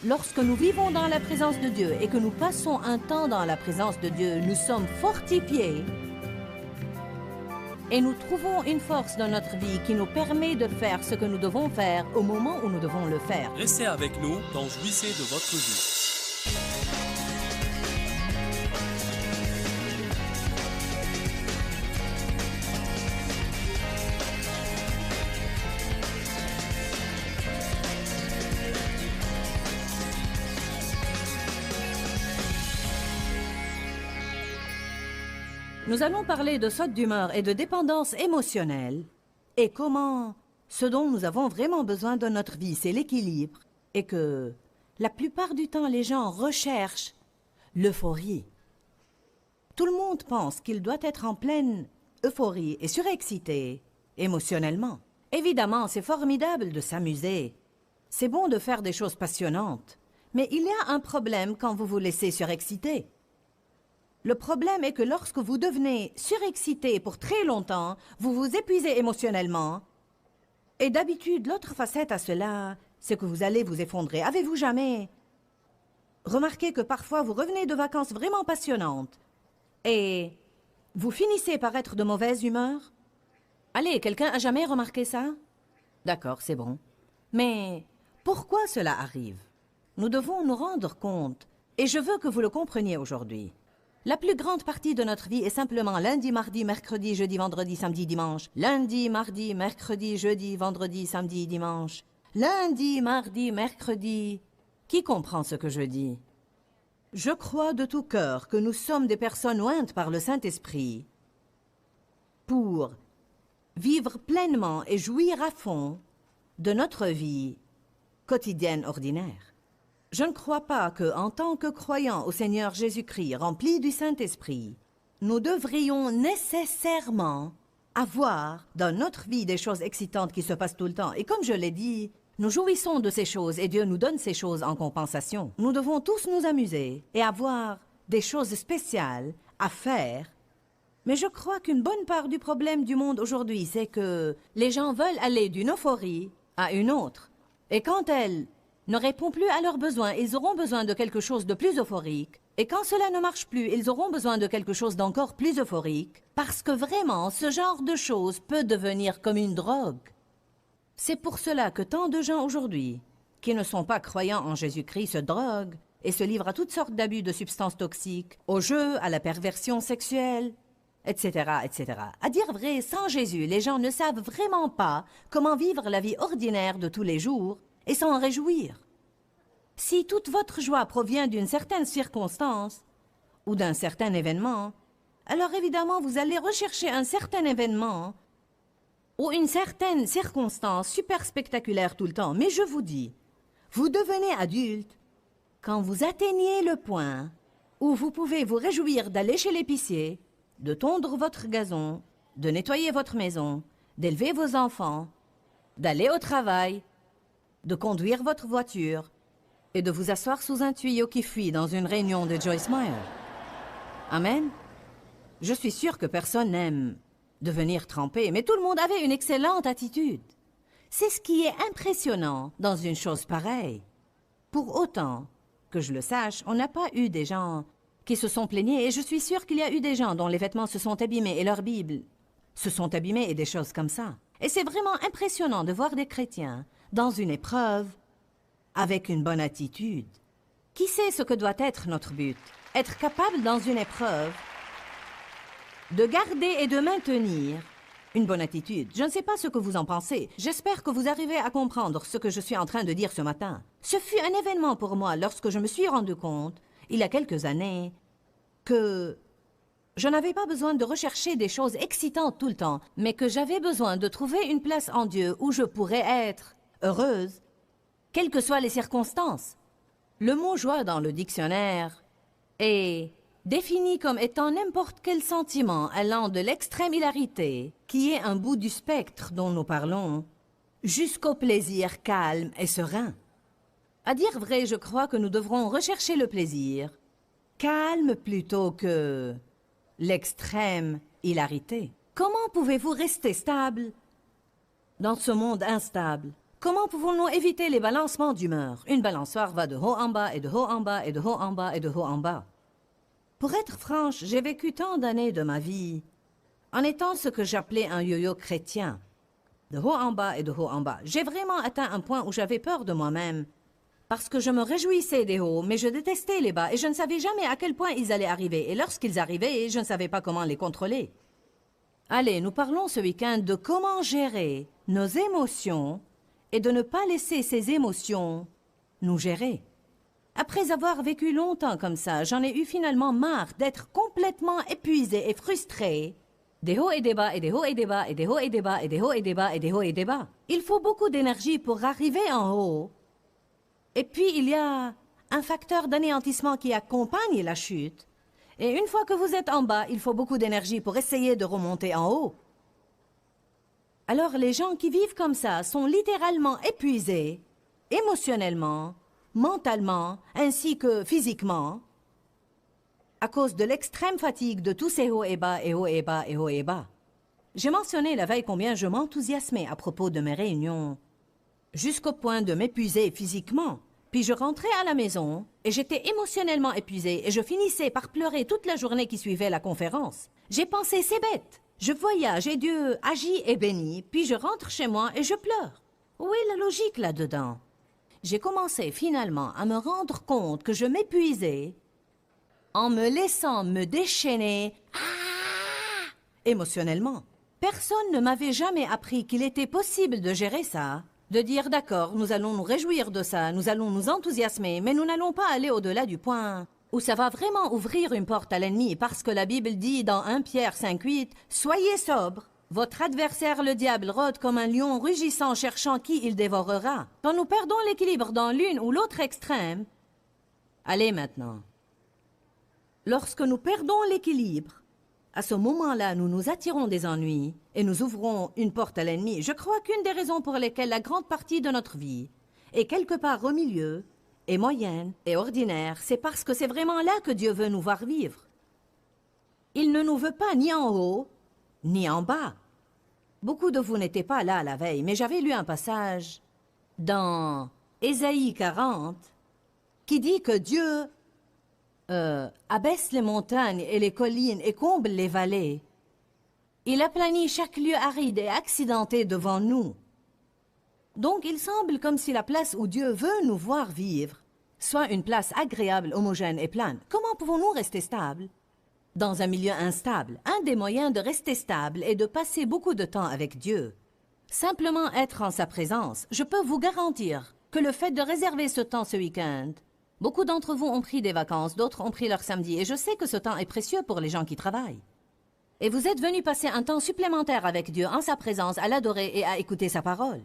Lorsque nous vivons dans la présence de Dieu et que nous passons un temps dans la présence de Dieu, nous sommes fortifiés et nous trouvons une force dans notre vie qui nous permet de faire ce que nous devons faire au moment où nous devons le faire. Restez avec nous dans Jouissez de votre vie. Nous allons parler de saute d'humeur et de dépendance émotionnelle et comment ce dont nous avons vraiment besoin dans notre vie, c'est l'équilibre et que la plupart du temps, les gens recherchent l'euphorie. Tout le monde pense qu'il doit être en pleine euphorie et surexcité émotionnellement. Évidemment, c'est formidable de s'amuser. C'est bon de faire des choses passionnantes. Mais il y a un problème quand vous vous laissez surexciter. Le problème est que lorsque vous devenez surexcité pour très longtemps, vous vous épuisez émotionnellement. Et d'habitude, l'autre facette à cela, c'est que vous allez vous effondrer. Avez-vous jamais remarqué que parfois vous revenez de vacances vraiment passionnantes et vous finissez par être de mauvaise humeur? Allez, quelqu'un a jamais remarqué ça? D'accord, c'est bon. Mais pourquoi cela arrive? Nous devons nous rendre compte, et je veux que vous le compreniez aujourd'hui. La plus grande partie de notre vie est simplement lundi, mardi, mercredi, jeudi, vendredi, samedi, dimanche. Lundi, mardi, mercredi, jeudi, vendredi, samedi, dimanche. Lundi, mardi, mercredi. Qui comprend ce que je dis? Je crois de tout cœur que nous sommes des personnes ointes par le Saint-Esprit pour vivre pleinement et jouir à fond de notre vie quotidienne ordinaire. Je ne crois pas que, en tant que croyants au Seigneur Jésus-Christ, remplis du Saint-Esprit, nous devrions nécessairement avoir dans notre vie des choses excitantes qui se passent tout le temps. Et comme je l'ai dit, nous jouissons de ces choses et Dieu nous donne ces choses en compensation. Nous devons tous nous amuser et avoir des choses spéciales à faire. Mais je crois qu'une bonne part du problème du monde aujourd'hui, c'est que les gens veulent aller d'une euphorie à une autre. Et quand elles ne répondent plus à leurs besoins, ils auront besoin de quelque chose de plus euphorique. Et quand cela ne marche plus, ils auront besoin de quelque chose d'encore plus euphorique. Parce que vraiment, ce genre de choses peut devenir comme une drogue. C'est pour cela que tant de gens aujourd'hui, qui ne sont pas croyants en Jésus-Christ, se droguent et se livrent à toutes sortes d'abus de substances toxiques, au jeu, à la perversion sexuelle, etc., etc. À dire vrai, sans Jésus, les gens ne savent vraiment pas comment vivre la vie ordinaire de tous les jours et s'en réjouir. Si toute votre joie provient d'une certaine circonstance ou d'un certain événement, alors évidemment vous allez rechercher un certain événement ou une certaine circonstance super spectaculaire tout le temps. Mais je vous dis, vous devenez adulte quand vous atteignez le point où vous pouvez vous réjouir d'aller chez l'épicier, de tondre votre gazon, de nettoyer votre maison, d'élever vos enfants, d'aller au travail, de conduire votre voiture et de vous asseoir sous un tuyau qui fuit dans une réunion de Joyce Meyer. Amen. Je suis sûre que personne n'aime devenir trempé, mais tout le monde avait une excellente attitude. C'est ce qui est impressionnant dans une chose pareille. Pour autant que je le sache, on n'a pas eu des gens qui se sont plaignés, et je suis sûre qu'il y a eu des gens dont les vêtements se sont abîmés et leurs Bibles se sont abîmés et des choses comme ça. Et c'est vraiment impressionnant de voir des chrétiens dans une épreuve avec une bonne attitude. Qui sait ce que doit être notre but? Être capable dans une épreuve de garder et de maintenir une bonne attitude. Je ne sais pas ce que vous en pensez. J'espère que vous arrivez à comprendre ce que je suis en train de dire ce matin. Ce fut un événement pour moi lorsque je me suis rendu compte, il y a quelques années, que je n'avais pas besoin de rechercher des choses excitantes tout le temps, mais que j'avais besoin de trouver une place en Dieu où je pourrais être heureuse, quelles que soient les circonstances. Le mot joie dans le dictionnaire est défini comme étant n'importe quel sentiment allant de l'extrême hilarité, qui est un bout du spectre dont nous parlons, jusqu'au plaisir calme et serein. À dire vrai, je crois que nous devrons rechercher le plaisir, calme plutôt que l'extrême hilarité. Comment pouvez-vous rester stable dans ce monde instable? Comment pouvons-nous éviter les balancements d'humeur? Une balançoire va de haut en bas et de haut en bas et de haut en bas et de haut en bas. Pour être franche, j'ai vécu tant d'années de ma vie en étant ce que j'appelais un yo-yo chrétien. De haut en bas et de haut en bas. J'ai vraiment atteint un point où j'avais peur de moi-même. Parce que je me réjouissais des hauts, mais je détestais les bas et je ne savais jamais à quel point ils allaient arriver. Et lorsqu'ils arrivaient, je ne savais pas comment les contrôler. Allez, nous parlons ce week-end de comment gérer nos émotions et de ne pas laisser ces émotions nous gérer. Après avoir vécu longtemps comme ça, j'en ai eu finalement marre d'être complètement épuisée et frustrée. Des hauts et des bas, et des hauts et des bas, et des hauts et des bas, et des hauts et des bas, et des hauts et des bas. Il faut beaucoup d'énergie pour arriver en haut. Et puis, il y a un facteur d'anéantissement qui accompagne la chute. Et une fois que vous êtes en bas, il faut beaucoup d'énergie pour essayer de remonter en haut. Alors, les gens qui vivent comme ça sont littéralement épuisés, émotionnellement, mentalement, ainsi que physiquement, à cause de l'extrême fatigue de tous ces hauts et bas et hauts et bas et hauts et bas. J'ai mentionné la veille combien je m'enthousiasmais à propos de mes réunions, jusqu'au point de m'épuiser physiquement. Puis je rentrais à la maison et j'étais émotionnellement épuisée et je finissais par pleurer toute la journée qui suivait la conférence. J'ai pensé, c'est bête. Je voyage et Dieu agit et bénit, puis je rentre chez moi et je pleure. Où est la logique là-dedans? J'ai commencé finalement à me rendre compte que je m'épuisais en me laissant me déchaîner émotionnellement. Personne ne m'avait jamais appris qu'il était possible de gérer ça, de dire d'accord, nous allons nous réjouir de ça, nous allons nous enthousiasmer, mais nous n'allons pas aller au-delà du point où ça va vraiment ouvrir une porte à l'ennemi, parce que la Bible dit dans 1 Pierre 5,8 « Soyez sobre, votre adversaire le diable rôde comme un lion rugissant cherchant qui il dévorera. » Quand nous perdons l'équilibre dans l'une ou l'autre extrême, allez maintenant. Lorsque nous perdons l'équilibre, à ce moment-là, nous nous attirons des ennuis et nous ouvrons une porte à l'ennemi. Je crois qu'une des raisons pour lesquelles la grande partie de notre vie est quelque part au milieu, et moyenne, et ordinaire, c'est parce que c'est vraiment là que Dieu veut nous voir vivre. Il ne nous veut pas ni en haut, ni en bas. Beaucoup de vous n'étaient pas là la veille, mais j'avais lu un passage dans Ésaïe 40 qui dit que Dieu abaisse les montagnes et les collines et comble les vallées. Il aplanit chaque lieu aride et accidenté devant nous. Donc il semble comme si la place où Dieu veut nous voir vivre soit une place agréable, homogène et plane. Comment pouvons-nous rester stables dans un milieu instable? Un des moyens de rester stable est de passer beaucoup de temps avec Dieu. Simplement être en sa présence. Je peux vous garantir que le fait de réserver ce temps ce week-end, beaucoup d'entre vous ont pris des vacances, d'autres ont pris leur samedi, et je sais que ce temps est précieux pour les gens qui travaillent. Et vous êtes venus passer un temps supplémentaire avec Dieu, en sa présence, à l'adorer et à écouter sa parole.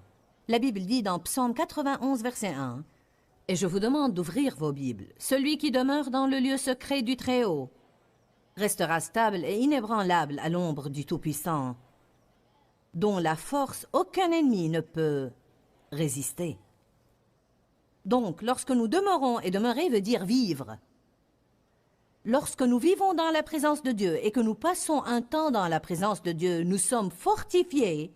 La Bible dit dans Psaume 91, verset 1, « Et je vous demande d'ouvrir vos Bibles. Celui qui demeure dans le lieu secret du Très-Haut restera stable et inébranlable à l'ombre du Tout-Puissant, dont la force aucun ennemi ne peut résister. » Donc, lorsque nous demeurons, et demeurer veut dire vivre, lorsque nous vivons dans la présence de Dieu et que nous passons un temps dans la présence de Dieu, nous sommes fortifiés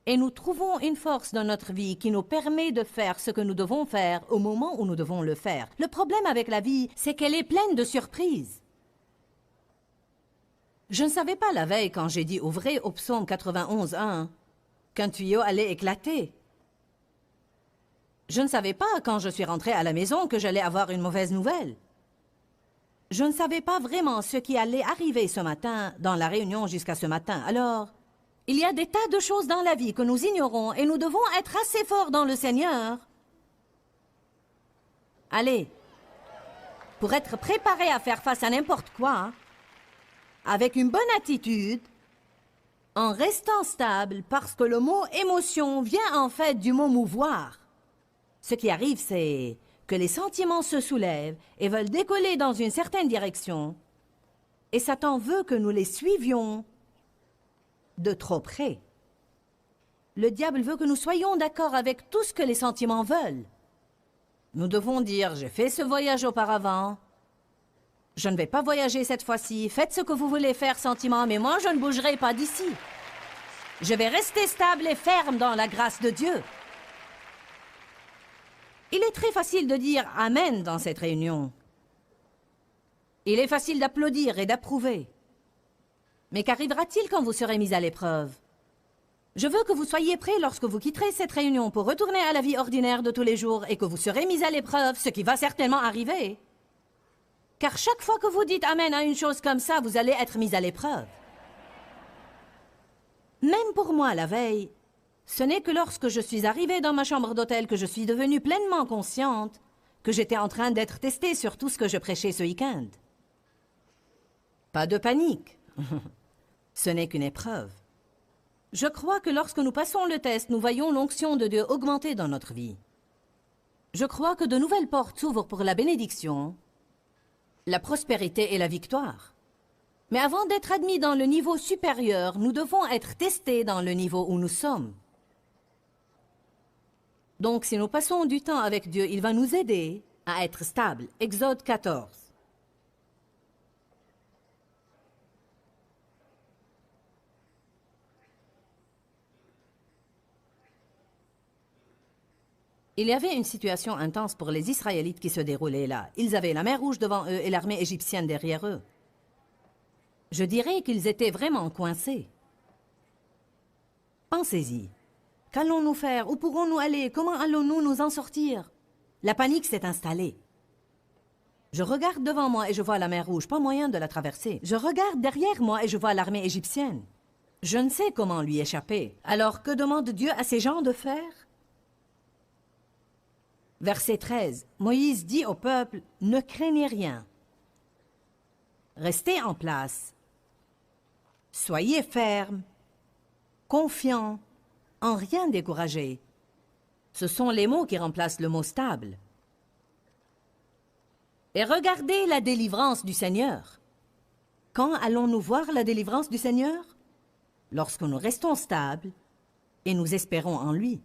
et nous trouvons une force dans notre vie qui nous permet de faire ce que nous devons faire au moment où nous devons le faire. Le problème avec la vie, c'est qu'elle est pleine de surprises. Je ne savais pas la veille quand j'ai dit ouvrez au psaume 91:1 qu'un tuyau allait éclater. Je ne savais pas quand je suis rentrée à la maison que j'allais avoir une mauvaise nouvelle. Je ne savais pas vraiment ce qui allait arriver ce matin dans la réunion jusqu'à ce matin. Alors, il y a des tas de choses dans la vie que nous ignorons et nous devons être assez forts dans le Seigneur. Allez, pour être préparés à faire face à n'importe quoi, avec une bonne attitude, en restant stable, parce que le mot émotion vient en fait du mot mouvoir. Ce qui arrive, c'est que les sentiments se soulèvent et veulent décoller dans une certaine direction, et Satan veut que nous les suivions de trop près. Le diable veut que nous soyons d'accord avec tout ce que les sentiments veulent. Nous devons dire, j'ai fait ce voyage auparavant, je ne vais pas voyager cette fois-ci, faites ce que vous voulez faire, sentiments, mais moi je ne bougerai pas d'ici. Je vais rester stable et ferme dans la grâce de Dieu. Il est très facile de dire « Amen » dans cette réunion. Il est facile d'applaudir et d'approuver. Mais qu'arrivera-t-il quand vous serez mis à l'épreuve? Je veux que vous soyez prêts lorsque vous quitterez cette réunion pour retourner à la vie ordinaire de tous les jours et que vous serez mis à l'épreuve, ce qui va certainement arriver. Car chaque fois que vous dites « Amen » à une chose comme ça, vous allez être mis à l'épreuve. Même pour moi, la veille, ce n'est que lorsque je suis arrivée dans ma chambre d'hôtel que je suis devenue pleinement consciente que j'étais en train d'être testée sur tout ce que je prêchais ce week-end. Pas de panique. Ce n'est qu'une épreuve. Je crois que lorsque nous passons le test, nous voyons l'onction de Dieu augmenter dans notre vie. Je crois que de nouvelles portes s'ouvrent pour la bénédiction, la prospérité et la victoire. Mais avant d'être admis dans le niveau supérieur, nous devons être testés dans le niveau où nous sommes. Donc, si nous passons du temps avec Dieu, il va nous aider à être stables. Exode 14. Il y avait une situation intense pour les Israélites qui se déroulait là. Ils avaient la mer Rouge devant eux et l'armée égyptienne derrière eux. Je dirais qu'ils étaient vraiment coincés. Pensez-y. Qu'allons-nous faire? Où pourrons-nous aller? Comment allons-nous nous en sortir? La panique s'est installée. Je regarde devant moi et je vois la mer Rouge, pas moyen de la traverser. Je regarde derrière moi et je vois l'armée égyptienne. Je ne sais comment lui échapper. Alors que demande Dieu à ces gens de faire? Verset 13, Moïse dit au peuple, « Ne craignez rien. Restez en place. Soyez fermes, confiants, en rien découragés. » Ce sont les mots qui remplacent le mot « stable ». Et regardez la délivrance du Seigneur. Quand allons-nous voir la délivrance du Seigneur? Lorsque nous restons stables et nous espérons en lui.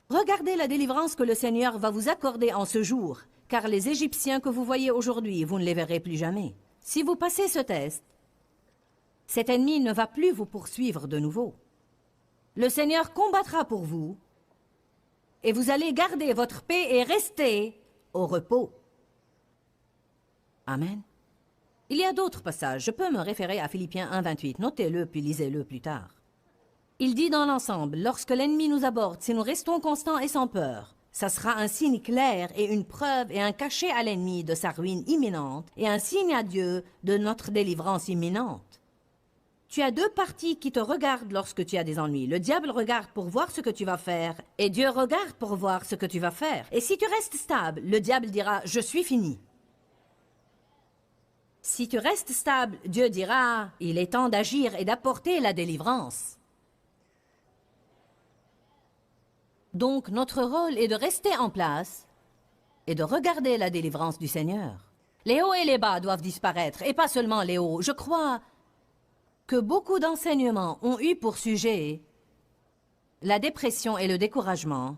Regardez la délivrance que le Seigneur va vous accorder en ce jour, car les Égyptiens que vous voyez aujourd'hui, vous ne les verrez plus jamais. Si vous passez ce test, cet ennemi ne va plus vous poursuivre de nouveau. Le Seigneur combattra pour vous, et vous allez garder votre paix et rester au repos. Amen. Il y a d'autres passages. Je peux me référer à Philippiens 1, 28. Notez-le, puis lisez-le plus tard. Il dit dans l'ensemble, lorsque l'ennemi nous aborde, si nous restons constants et sans peur, ça sera un signe clair et une preuve et un cachet à l'ennemi de sa ruine imminente et un signe à Dieu de notre délivrance imminente. Tu as deux parties qui te regardent lorsque tu as des ennuis. Le diable regarde pour voir ce que tu vas faire et Dieu regarde pour voir ce que tu vas faire. Et si tu restes stable, le diable dira « Je suis fini ». Si tu restes stable, Dieu dira « Il est temps d'agir et d'apporter la délivrance ». Donc, notre rôle est de rester en place et de regarder la délivrance du Seigneur. Les hauts et les bas doivent disparaître, et pas seulement les hauts. Je crois que beaucoup d'enseignements ont eu pour sujet la dépression et le découragement.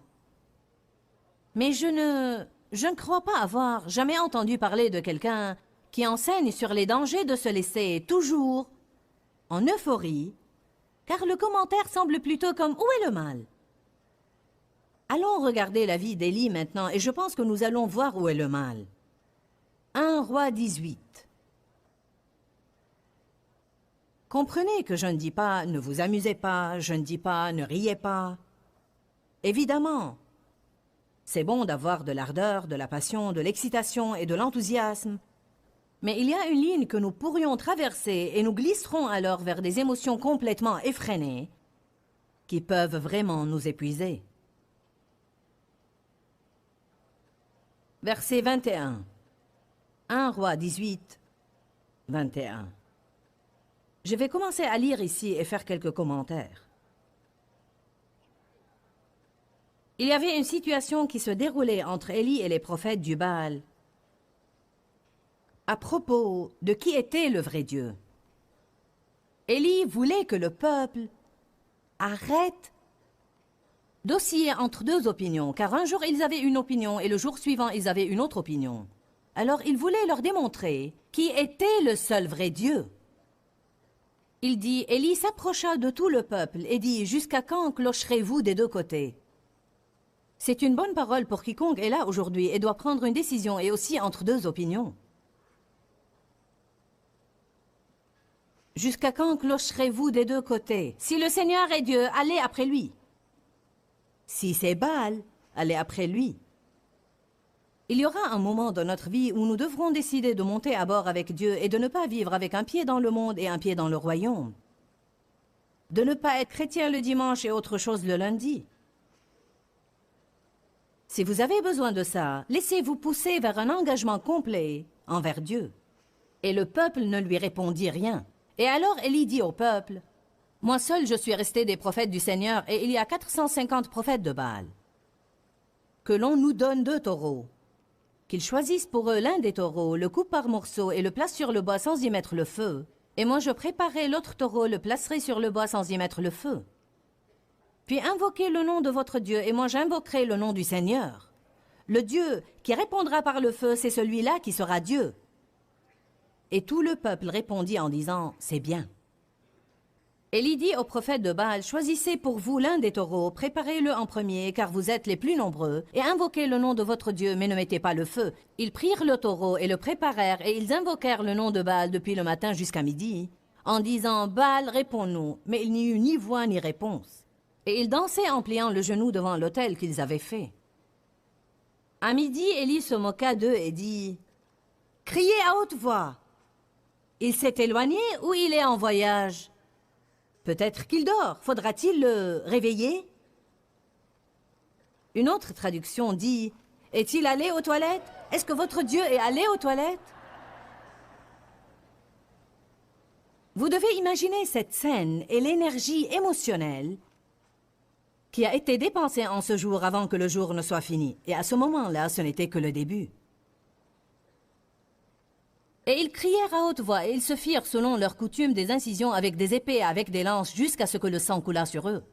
Mais je ne crois pas avoir jamais entendu parler de quelqu'un qui enseigne sur les dangers de se laisser toujours en euphorie, car le commentaire semble plutôt comme « Où est le mal ?» Allons regarder la vie d'Élie maintenant, et je pense que nous allons voir où est le mal. 1 Roi 18. Comprenez que je ne dis pas « ne vous amusez pas », je ne dis pas « ne riez pas ». Évidemment, c'est bon d'avoir de l'ardeur, de la passion, de l'excitation et de l'enthousiasme. Mais il y a une ligne que nous pourrions traverser et nous glisserons alors vers des émotions complètement effrénées qui peuvent vraiment nous épuiser. Verset 21. 1 Roi 18, 21. Je vais commencer à lire ici et faire quelques commentaires. Il y avait une situation qui se déroulait entre Élie et les prophètes du Baal à propos de qui était le vrai Dieu. Élie voulait que le peuple arrête d'osciller entre deux opinions, car un jour ils avaient une opinion et le jour suivant ils avaient une autre opinion. Alors il voulait leur démontrer qui était le seul vrai Dieu. Il dit, Élie s'approcha de tout le peuple et dit, jusqu'à quand clocherez-vous des deux côtés? C'est une bonne parole pour quiconque est là aujourd'hui et doit prendre une décision et aussi entre deux opinions. Jusqu'à quand clocherez-vous des deux côtés? Si le Seigneur est Dieu, allez après lui. Si c'est Baal, allez après lui. Il y aura un moment dans notre vie où nous devrons décider de monter à bord avec Dieu et de ne pas vivre avec un pied dans le monde et un pied dans le royaume. De ne pas être chrétien le dimanche et autre chose le lundi. Si vous avez besoin de ça, laissez-vous pousser vers un engagement complet envers Dieu. Et le peuple ne lui répondit rien. Et alors Élie dit au peuple, « Moi seul je suis resté des prophètes du Seigneur et il y a 450 prophètes de Baal. Que l'on nous donne 2 taureaux. Qu'ils choisissent pour eux l'un des taureaux, le coupent par morceaux et le placent sur le bois sans y mettre le feu. Et moi je préparerai l'autre taureau, le placerai sur le bois sans y mettre le feu. Puis invoquez le nom de votre Dieu et moi j'invoquerai le nom du Seigneur. Le Dieu qui répondra par le feu, c'est celui-là qui sera Dieu. » Et tout le peuple répondit en disant, « C'est bien. » Élie dit au prophète de Baal, « Choisissez pour vous l'un des taureaux, préparez-le en premier, car vous êtes les plus nombreux, et invoquez le nom de votre Dieu, mais ne mettez pas le feu. » Ils prirent le taureau et le préparèrent, et ils invoquèrent le nom de Baal depuis le matin jusqu'à midi, en disant, « Baal, réponds-nous. » Mais il n'y eut ni voix ni réponse. Et ils dansaient en pliant le genou devant l'autel qu'ils avaient fait. À midi, Élie se moqua d'eux et dit, « Criez à haute voix. Il s'est éloigné ou il est en voyage? Peut-être qu'il dort. Faudra-t-il le réveiller? » Une autre traduction dit, « Est-il allé aux toilettes? Est-ce que votre Dieu est allé aux toilettes? » Vous devez imaginer cette scène et l'énergie émotionnelle qui a été dépensée en ce jour avant que le jour ne soit fini. Et à ce moment-là, ce n'était que le début. Et ils crièrent à haute voix, et ils se firent selon leur coutume des incisions avec des épées et avec des lances, jusqu'à ce que le sang coulât sur eux.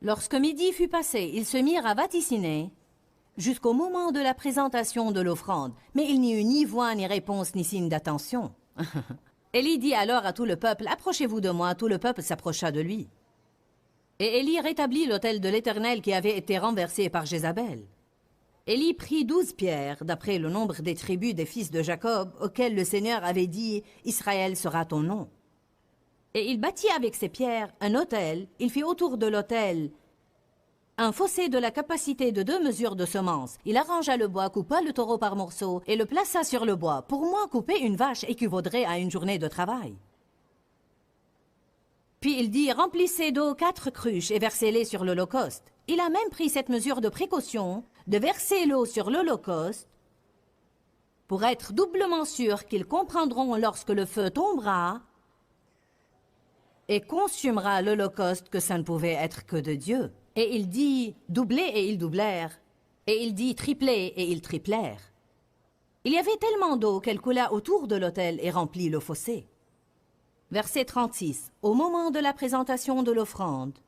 Lorsque midi fut passé, ils se mirent à vaticiner, jusqu'au moment de la présentation de l'offrande. Mais il n'y eut ni voix, ni réponse, ni signe d'attention. Élie dit alors à tout le peuple, « Approchez-vous de moi. » Tout le peuple s'approcha de lui. Et Élie rétablit l'autel de l'Éternel qui avait été renversé par Jézabel. Élie prit 12 pierres, d'après le nombre des tribus des fils de Jacob, auxquels le Seigneur avait dit « Israël sera ton nom ». Et il bâtit avec ces pierres un autel, il fit autour de l'autel un fossé de la capacité de 2 mesures de semences. Il arrangea le bois, coupa le taureau par morceaux et le plaça sur le bois. Pour moi, couper une vache équivaudrait à une journée de travail. Puis il dit, remplissez d'eau 4 cruches et versez-les sur l'Holocauste. Il a même pris cette mesure de précaution de verser l'eau sur l'Holocauste pour être doublement sûr qu'ils comprendront lorsque le feu tombera et consumera l'Holocauste que ça ne pouvait être que de Dieu. Et il dit, doublez et ils doublèrent. Et il dit, triplez et ils triplèrent. Il y avait tellement d'eau qu'elle coula autour de l'autel et remplit le fossé. Verset 36. Au moment de la présentation de l'offrande,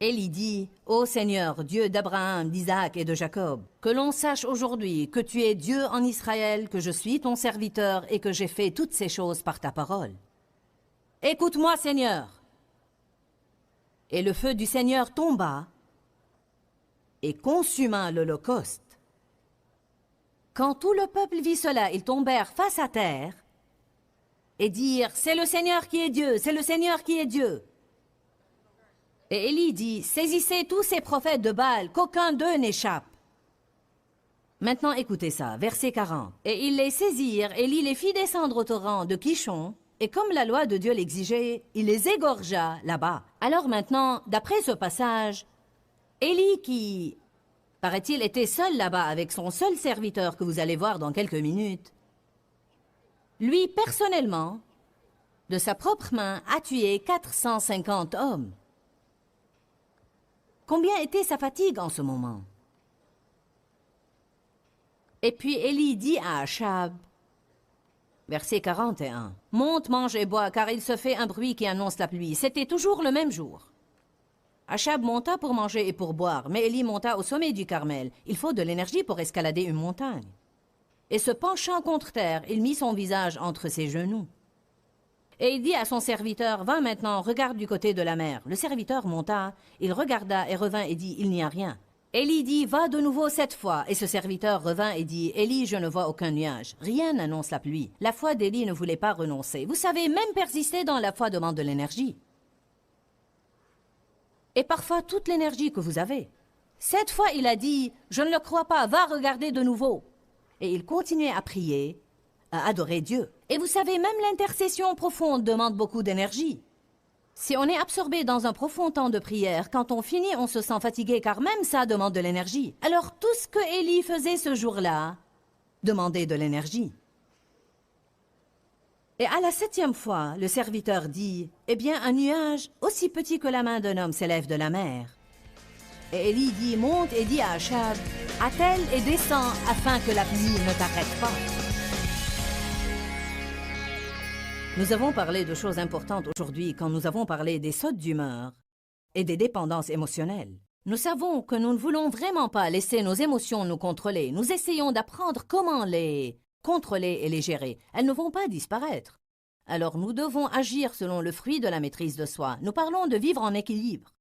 Élie dit, « Ô Seigneur, Dieu d'Abraham, d'Isaac et de Jacob, que l'on sache aujourd'hui que tu es Dieu en Israël, que je suis ton serviteur et que j'ai fait toutes ces choses par ta parole. Écoute-moi, Seigneur. » Et le feu du Seigneur tomba et consuma l'Holocauste. Quand tout le peuple vit cela, ils tombèrent face à terre et dirent, « C'est le Seigneur qui est Dieu, c'est le Seigneur qui est Dieu. » Et Élie dit, « Saisissez tous ces prophètes de Baal, qu'aucun d'eux n'échappe. » Maintenant écoutez ça, verset 40. « Et ils les saisirent, Élie les fit descendre au torrent de Kishon, et comme la loi de Dieu l'exigeait, il les égorgea là-bas. » Alors maintenant, d'après ce passage, Élie qui, paraît-il, était seul là-bas avec son seul serviteur que vous allez voir dans quelques minutes, lui, personnellement, de sa propre main, a tué 450 hommes. Combien était sa fatigue en ce moment? Et puis Élie dit à Achab, verset 41, « Monte, mange et bois, car il se fait un bruit qui annonce la pluie. » C'était toujours le même jour. Achab monta pour manger et pour boire, mais Élie monta au sommet du Carmel. Il faut de l'énergie pour escalader une montagne. Et se penchant contre terre, il mit son visage entre ses genoux. Et il dit à son serviteur, va maintenant, regarde du côté de la mer. Le serviteur monta, il regarda et revint et dit, il n'y a rien. Élie dit, va de nouveau 7 fois. Et ce serviteur revint et dit, Élie, je ne vois aucun nuage. Rien n'annonce la pluie. La foi d'Élie ne voulait pas renoncer. Vous savez, même persister dans la foi demande de l'énergie. Et parfois toute l'énergie que vous avez. 7 fois, il a dit, je ne le crois pas, va regarder de nouveau. Et il continuait à prier, à adorer Dieu. Et vous savez, même l'intercession profonde demande beaucoup d'énergie. Si on est absorbé dans un profond temps de prière, quand on finit, on se sent fatigué, car même ça demande de l'énergie. Alors tout ce que Élie faisait ce jour-là demandait de l'énergie. Et à la 7e fois, le serviteur dit, « Eh bien, un nuage aussi petit que la main d'un homme s'élève de la mer. » Et Élie dit, « Monte et dis à Achab, attelle et descends afin que la pluie ne t'arrête pas. » Nous avons parlé de choses importantes aujourd'hui quand nous avons parlé des sautes d'humeur et des dépendances émotionnelles. Nous savons que nous ne voulons vraiment pas laisser nos émotions nous contrôler. Nous essayons d'apprendre comment les contrôler et les gérer. Elles ne vont pas disparaître. Alors nous devons agir selon le fruit de la maîtrise de soi. Nous parlons de vivre en équilibre.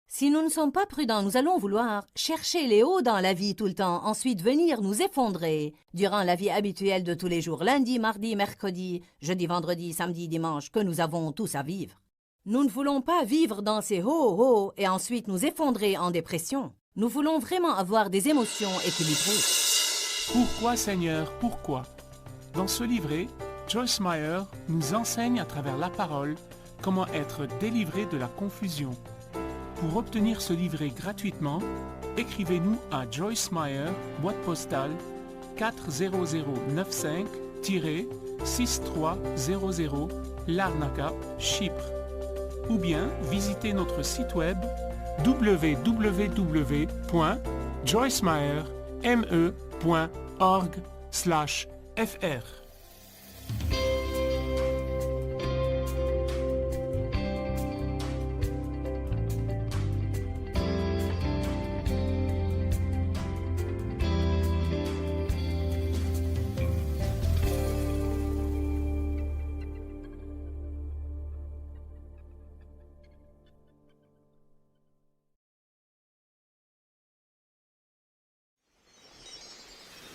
Si nous ne sommes pas prudents, nous allons vouloir chercher les hauts dans la vie tout le temps, ensuite venir nous effondrer durant la vie habituelle de tous les jours, lundi, mardi, mercredi, jeudi, vendredi, samedi, dimanche, que nous avons tous à vivre. Nous ne voulons pas vivre dans ces hauts et ensuite nous effondrer en dépression. Nous voulons vraiment avoir des émotions équilibrées. Pourquoi, Seigneur, pourquoi? Dans ce livret, Joyce Meyer nous enseigne à travers la parole comment être délivré de la confusion. Pour obtenir ce livret gratuitement, écrivez-nous à Joyce Meyer, boîte postale 40095-6300 Larnaca, Chypre. Ou bien visitez notre site web www.joycemeyer.org/fr.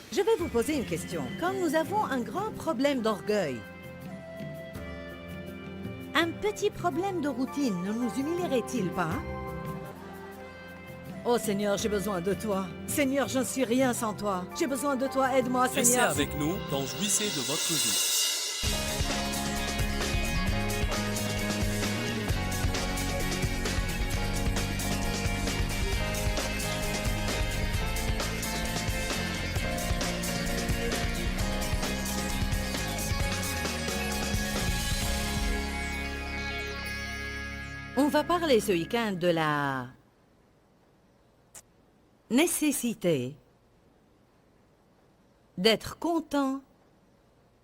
Je vais vous poser une question. Quand nous avons un grand problème d'orgueil, un petit problème de routine ne nous humilierait-il pas? Oh Seigneur, j'ai besoin de toi. Seigneur, je ne suis rien sans toi. J'ai besoin de toi, aide-moi, Restez Seigneur. avec nous dans Jouissez de votre vie. On va parler ce week-end de la nécessité d'être content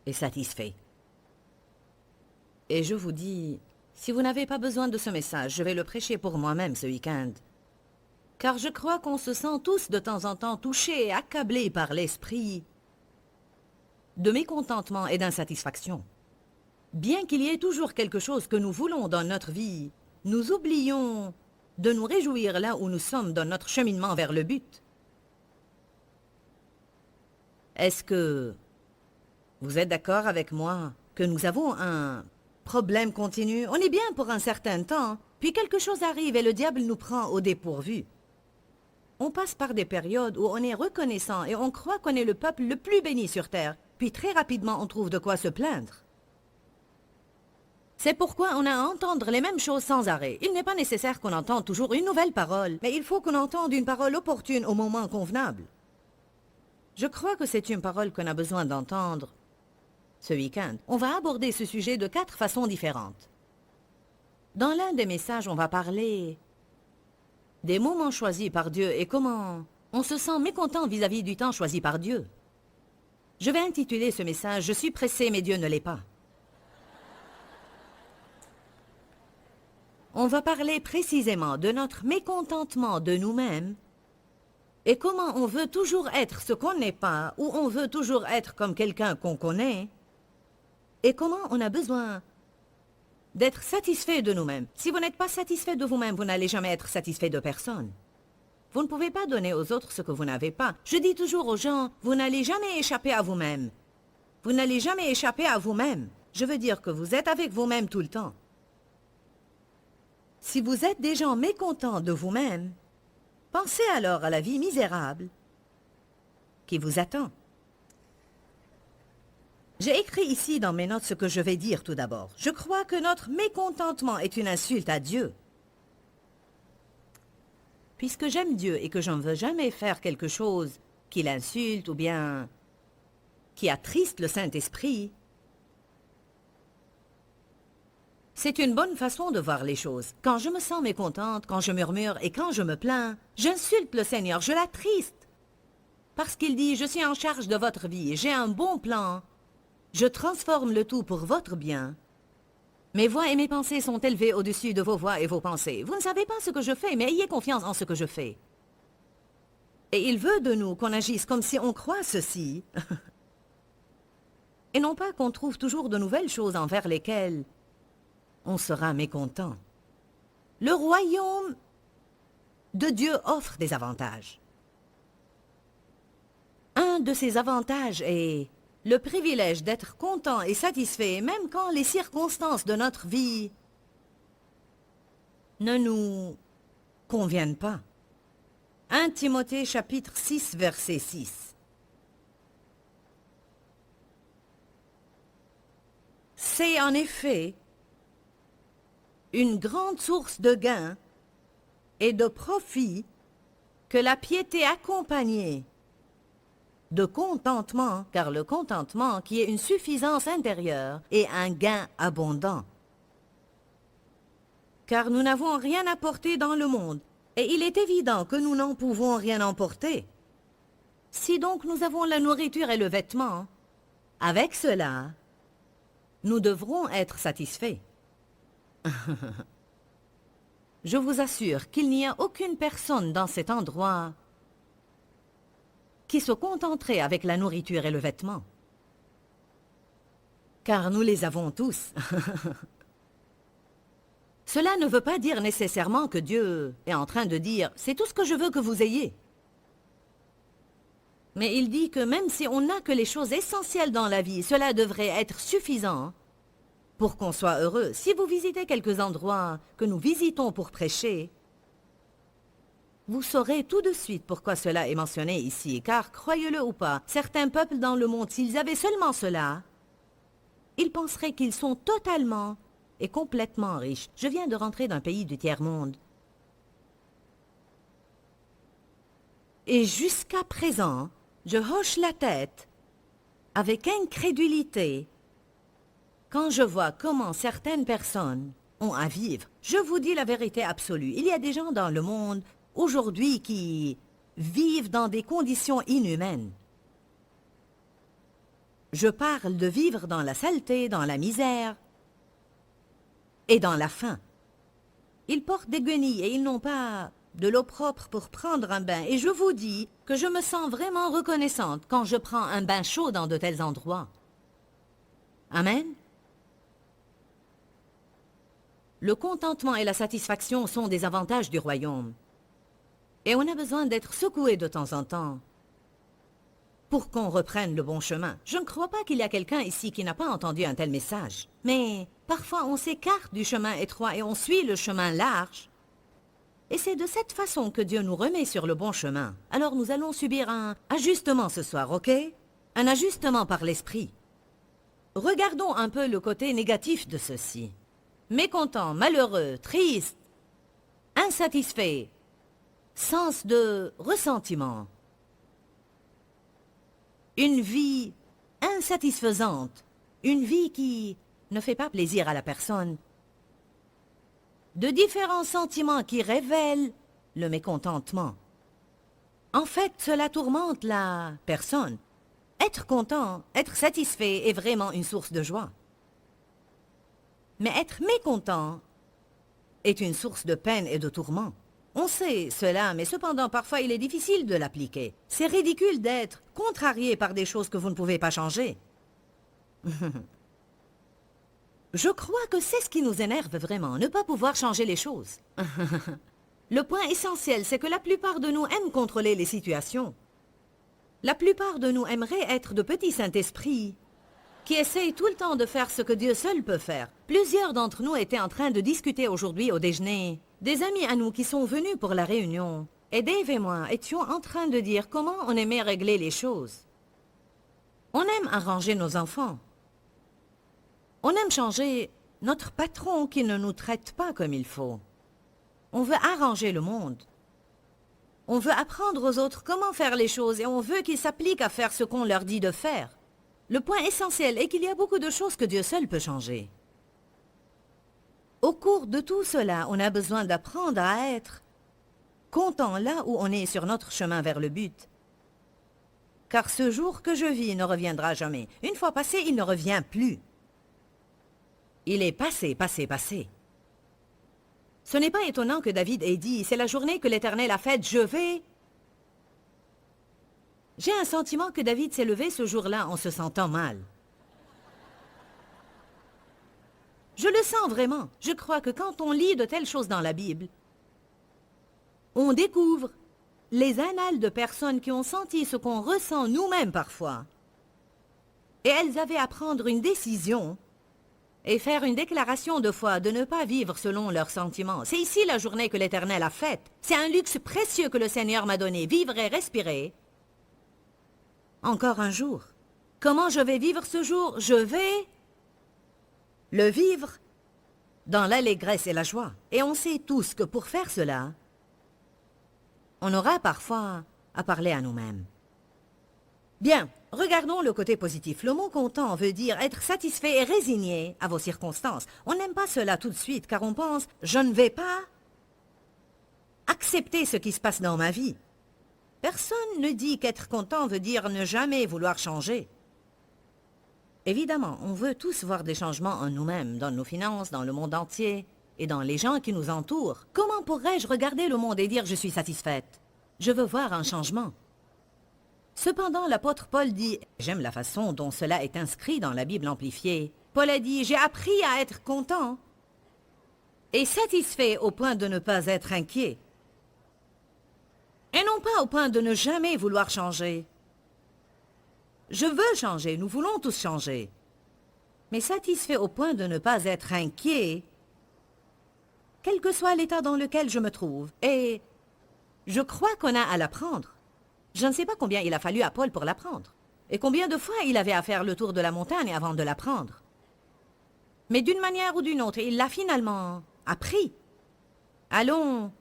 et satisfait. Et je vous dis, si vous n'avez pas besoin de ce message, je vais le prêcher pour moi-même ce week-end. Car je crois qu'on se sent tous de temps en temps touchés et accablés par l'esprit de mécontentement et d'insatisfaction. Bien qu'il y ait toujours quelque chose que nous voulons dans notre vie, nous oublions de nous réjouir là où nous sommes dans notre cheminement vers le but. Est-ce que vous êtes d'accord avec moi que nous avons un problème continu? On est bien pour un certain temps, puis quelque chose arrive et le diable nous prend au dépourvu. On passe par des périodes où on est reconnaissant et on croit qu'on est le peuple le plus béni sur terre, puis très rapidement on trouve de quoi se plaindre. C'est pourquoi on a à entendre les mêmes choses sans arrêt. Il n'est pas nécessaire qu'on entende toujours une nouvelle parole, mais il faut qu'on entende une parole opportune au moment convenable. Je crois que c'est une parole qu'on a besoin d'entendre ce week-end. On va aborder ce sujet de 4 façons différentes. Dans l'un des messages, on va parler des moments choisis par Dieu et comment on se sent mécontent vis-à-vis du temps choisi par Dieu. Je vais intituler ce message « Je suis pressé, mais Dieu ne l'est pas ». On va parler précisément de notre mécontentement de nous-mêmes et comment on veut toujours être ce qu'on n'est pas ou on veut toujours être comme quelqu'un qu'on connaît et comment on a besoin d'être satisfait de nous-mêmes. Si vous n'êtes pas satisfait de vous-même, vous n'allez jamais être satisfait de personne. Vous ne pouvez pas donner aux autres ce que vous n'avez pas. Je dis toujours aux gens, vous n'allez jamais échapper à vous-même. Vous n'allez jamais échapper à vous-même. Je veux dire que vous êtes avec vous-même tout le temps. Si vous êtes des gens mécontents de vous-même, pensez alors à la vie misérable qui vous attend. J'ai écrit ici dans mes notes ce que je vais dire tout d'abord. Je crois que notre mécontentement est une insulte à Dieu. Puisque j'aime Dieu et que je ne veux jamais faire quelque chose qui l'insulte ou bien qui attriste le Saint-Esprit, c'est une bonne façon de voir les choses. Quand je me sens mécontente, quand je murmure et quand je me plains, j'insulte le Seigneur, je l'attriste. Parce qu'il dit, je suis en charge de votre vie, j'ai un bon plan. Je transforme le tout pour votre bien. Mes voix et mes pensées sont élevées au-dessus de vos voix et vos pensées. Vous ne savez pas ce que je fais, mais ayez confiance en ce que je fais. Et il veut de nous qu'on agisse comme si on croit ceci. Et non pas qu'on trouve toujours de nouvelles choses envers lesquelles on sera mécontent. Le royaume de Dieu offre des avantages. Un de ces avantages est le privilège d'être content et satisfait, même quand les circonstances de notre vie ne nous conviennent pas. 1 Timothée chapitre 6, verset 6. C'est en effet une grande source de gain et de profit que la piété accompagnée de contentement, car le contentement qui est une suffisance intérieure est un gain abondant. Car nous n'avons rien apporté dans le monde, et il est évident que nous n'en pouvons rien emporter. Si donc nous avons la nourriture et le vêtement, avec cela, nous devrons être satisfaits. Je vous assure qu'il n'y a aucune personne dans cet endroit qui se contenterait avec la nourriture et le vêtement. Car nous les avons tous. Cela ne veut pas dire nécessairement que Dieu est en train de dire « c'est tout ce que je veux que vous ayez ». Mais il dit que même si on n'a que les choses essentielles dans la vie, cela devrait être suffisant pour qu'on soit heureux. Si vous visitez quelques endroits que nous visitons pour prêcher, vous saurez tout de suite pourquoi cela est mentionné ici, car, croyez-le ou pas, certains peuples dans le monde, s'ils avaient seulement cela, ils penseraient qu'ils sont totalement et complètement riches. Je viens de rentrer d'un pays du tiers-monde. Et jusqu'à présent, je hoche la tête avec incrédulité quand je vois comment certaines personnes ont à vivre. Je vous dis la vérité absolue. Il y a des gens dans le monde aujourd'hui qui vivent dans des conditions inhumaines. Je parle de vivre dans la saleté, dans la misère et dans la faim. Ils portent des guenilles et ils n'ont pas de l'eau propre pour prendre un bain. Et je vous dis que je me sens vraiment reconnaissante quand je prends un bain chaud dans de tels endroits. Amen. Le contentement et la satisfaction sont des avantages du royaume. Et on a besoin d'être secoué de temps en temps pour qu'on reprenne le bon chemin. Je ne crois pas qu'il y a quelqu'un ici qui n'a pas entendu un tel message. Mais parfois on s'écarte du chemin étroit et on suit le chemin large. Et c'est de cette façon que Dieu nous remet sur le bon chemin. Alors nous allons subir un ajustement ce soir, ok? Un ajustement par l'esprit. Regardons un peu le côté négatif de ceci. Mécontent, malheureux, triste, insatisfait, sens de ressentiment. Une vie insatisfaisante, une vie qui ne fait pas plaisir à la personne. De différents sentiments qui révèlent le mécontentement. En fait, cela tourmente la personne. Être content, être satisfait est vraiment une source de joie. Mais être mécontent est une source de peine et de tourment. On sait cela, mais cependant, parfois, il est difficile de l'appliquer. C'est ridicule d'être contrarié par des choses que vous ne pouvez pas changer. Je crois que c'est ce qui nous énerve vraiment, ne pas pouvoir changer les choses. Le point essentiel, c'est que la plupart de nous aiment contrôler les situations. La plupart de nous aimeraient être de petits Saint-Esprits qui essayent tout le temps de faire ce que Dieu seul peut faire. Plusieurs d'entre nous étaient en train de discuter aujourd'hui au déjeuner. Des amis à nous qui sont venus pour la réunion. Et Dave et moi étions en train de dire comment on aimait régler les choses. On aime arranger nos enfants. On aime changer notre patron qui ne nous traite pas comme il faut. On veut arranger le monde. On veut apprendre aux autres comment faire les choses et on veut qu'ils s'appliquent à faire ce qu'on leur dit de faire. Le point essentiel est qu'il y a beaucoup de choses que Dieu seul peut changer. Au cours de tout cela, on a besoin d'apprendre à être content là où on est sur notre chemin vers le but. Car ce jour que je vis ne reviendra jamais. Une fois passé, il ne revient plus. Il est passé, passé, passé. Ce n'est pas étonnant que David ait dit « C'est la journée que l'Éternel a faite, je vais... » J'ai un sentiment que David s'est levé ce jour-là en se sentant mal. Je le sens vraiment. Je crois que quand on lit de telles choses dans la Bible, on découvre les annales de personnes qui ont senti ce qu'on ressent nous-mêmes parfois. Et elles avaient à prendre une décision et faire une déclaration de foi de ne pas vivre selon leurs sentiments. C'est ici la journée que l'Éternel a faite. C'est un luxe précieux que le Seigneur m'a donné, vivre et respirer. Encore un jour. Comment je vais vivre ce jour? Je vais le vivre dans l'allégresse et la joie. Et on sait tous que pour faire cela, on aura parfois à parler à nous-mêmes. Bien, regardons le côté positif. Le mot content veut dire être satisfait et résigné à vos circonstances. On n'aime pas cela tout de suite car on pense « je ne vais pas accepter ce qui se passe dans ma vie ». Personne ne dit qu'être content veut dire ne jamais vouloir changer. Évidemment, on veut tous voir des changements en nous-mêmes, dans nos finances, dans le monde entier et dans les gens qui nous entourent. Comment pourrais-je regarder le monde et dire « je suis satisfaite » ? Je veux voir un changement. Cependant, l'apôtre Paul dit « J'aime la façon dont cela est inscrit dans la Bible amplifiée. » Paul a dit « J'ai appris à être content et satisfait au point de ne pas être inquiet. » Et non pas au point de ne jamais vouloir changer. Je veux changer, nous voulons tous changer. Mais satisfait au point de ne pas être inquiet, quel que soit l'état dans lequel je me trouve. Et je crois qu'on a à l'apprendre. Je ne sais pas combien il a fallu à Paul pour l'apprendre. Et combien de fois il avait à faire le tour de la montagne avant de l'apprendre. Mais d'une manière ou d'une autre, il l'a finalement appris. Allons